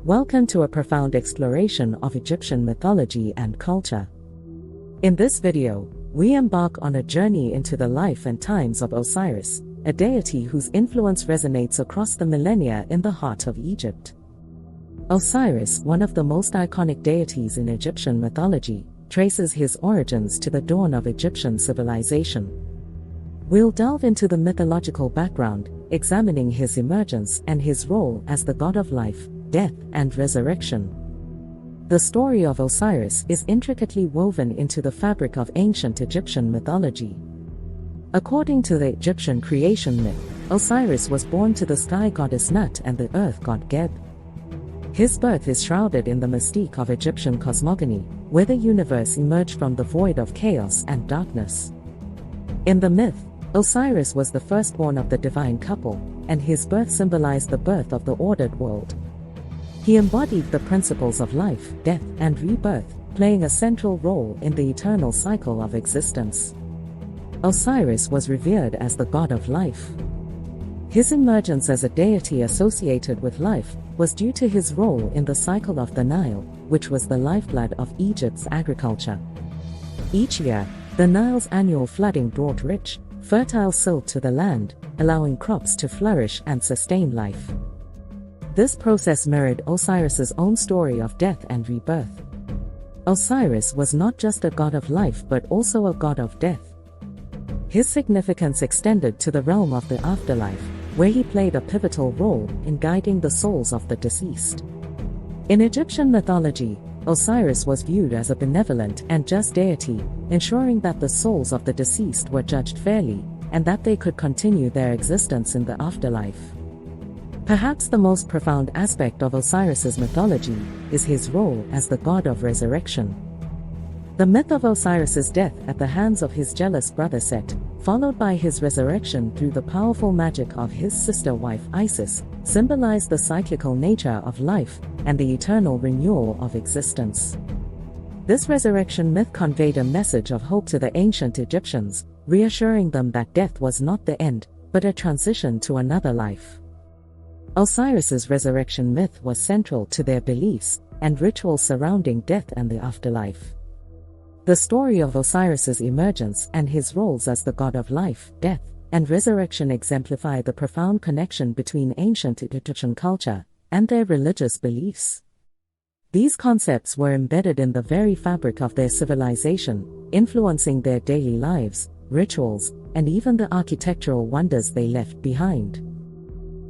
Welcome to a profound exploration of Egyptian mythology and culture. In this video, we embark on a journey into the life and times of Osiris, a deity whose influence resonates across the millennia in the heart of Egypt. Osiris, one of the most iconic deities in Egyptian mythology, traces his origins to the dawn of Egyptian civilization. We'll delve into the mythological background, examining his emergence and his role as the god of life, death, and resurrection. The story of Osiris is intricately woven into the fabric of ancient Egyptian mythology. According to the Egyptian creation myth, Osiris was born to the sky goddess Nut and the earth god Geb. His birth is shrouded in the mystique of Egyptian cosmogony, where the universe emerged from the void of chaos and darkness. In the myth, Osiris was the firstborn of the divine couple, and his birth symbolized the birth of the ordered world. He embodied the principles of life, death, and rebirth, playing a central role in the eternal cycle of existence. Osiris was revered as the god of life. His emergence as a deity associated with life was due to his role in the cycle of the Nile, which was the lifeblood of Egypt's agriculture. Each year, the Nile's annual flooding brought rich, fertile silt to the land, allowing crops to flourish and sustain life. This process mirrored Osiris's own story of death and rebirth. Osiris was not just a god of life but also a god of death. His significance extended to the realm of the afterlife, where he played a pivotal role in guiding the souls of the deceased. In Egyptian mythology, Osiris was viewed as a benevolent and just deity, ensuring that the souls of the deceased were judged fairly, and that they could continue their existence in the afterlife. Perhaps the most profound aspect of Osiris's mythology is his role as the god of resurrection. The myth of Osiris's death at the hands of his jealous brother Set, followed by his resurrection through the powerful magic of his sister wife Isis, symbolized the cyclical nature of life and the eternal renewal of existence. This resurrection myth conveyed a message of hope to the ancient Egyptians, reassuring them that death was not the end, but a transition to another life. Osiris's resurrection myth was central to their beliefs and rituals surrounding death and the afterlife. The story of Osiris's emergence and his roles as the god of life, death, and resurrection exemplify the profound connection between ancient Egyptian culture and their religious beliefs. These concepts were embedded in the very fabric of their civilization, influencing their daily lives, rituals, and even the architectural wonders they left behind.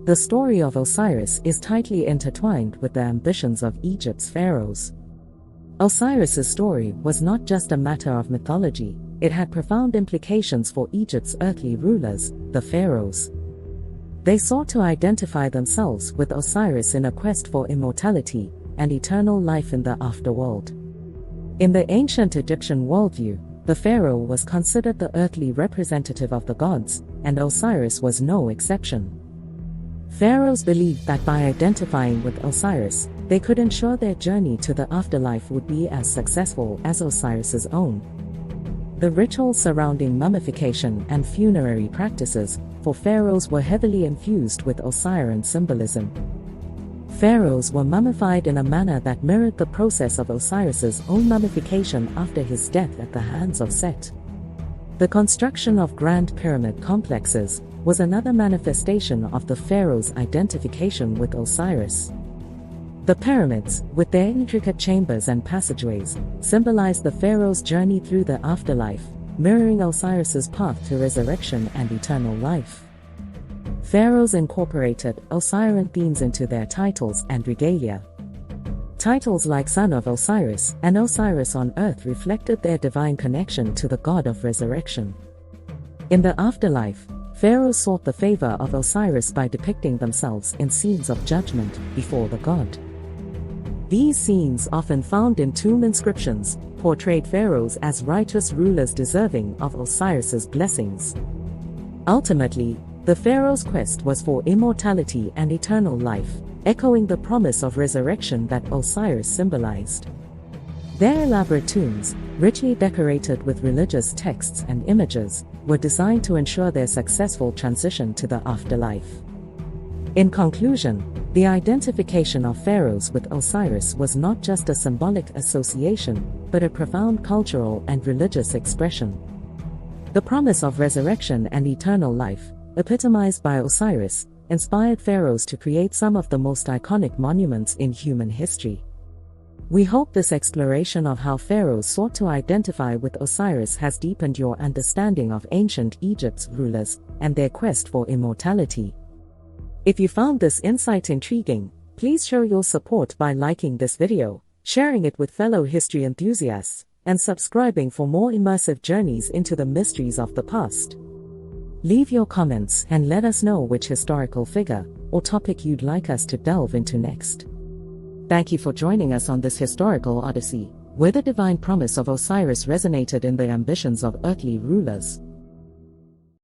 The story of Osiris is tightly intertwined with the ambitions of Egypt's pharaohs. Osiris's story was not just a matter of mythology, it had profound implications for Egypt's earthly rulers, the pharaohs. They sought to identify themselves with Osiris in a quest for immortality and eternal life in the afterworld. In the ancient Egyptian worldview, the pharaoh was considered the earthly representative of the gods, and Osiris was no exception. Pharaohs believed that by identifying with Osiris, they could ensure their journey to the afterlife would be as successful as Osiris's own. The rituals surrounding mummification and funerary practices for pharaohs were heavily infused with Osirian symbolism. Pharaohs were mummified in a manner that mirrored the process of Osiris's own mummification after his death at the hands of Set. The construction of grand pyramid complexes was another manifestation of the pharaoh's identification with Osiris. The pyramids, with their intricate chambers and passageways, symbolized the pharaoh's journey through the afterlife, mirroring Osiris's path to resurrection and eternal life. Pharaohs incorporated Osirian themes into their titles and regalia. Titles like Son of Osiris and Osiris on Earth reflected their divine connection to the god of resurrection. In the afterlife, pharaohs sought the favor of Osiris by depicting themselves in scenes of judgment before the god. These scenes, often found in tomb inscriptions, portrayed pharaohs as righteous rulers deserving of Osiris's blessings. Ultimately, the pharaoh's quest was for immortality and eternal life, echoing the promise of resurrection that Osiris symbolized. Their elaborate tombs, richly decorated with religious texts and images, were designed to ensure their successful transition to the afterlife. In conclusion, the identification of pharaohs with Osiris was not just a symbolic association, but a profound cultural and religious expression. The promise of resurrection and eternal life, epitomized by Osiris, inspired pharaohs to create some of the most iconic monuments in human history. We hope this exploration of how pharaohs sought to identify with Osiris has deepened your understanding of ancient Egypt's rulers and their quest for immortality. If you found this insight intriguing, please show your support by liking this video, sharing it with fellow history enthusiasts, and subscribing for more immersive journeys into the mysteries of the past. Leave your comments and let us know which historical figure or topic you'd like us to delve into next. Thank you for joining us on this historical odyssey, where the divine promise of Osiris resonated in the ambitions of earthly rulers.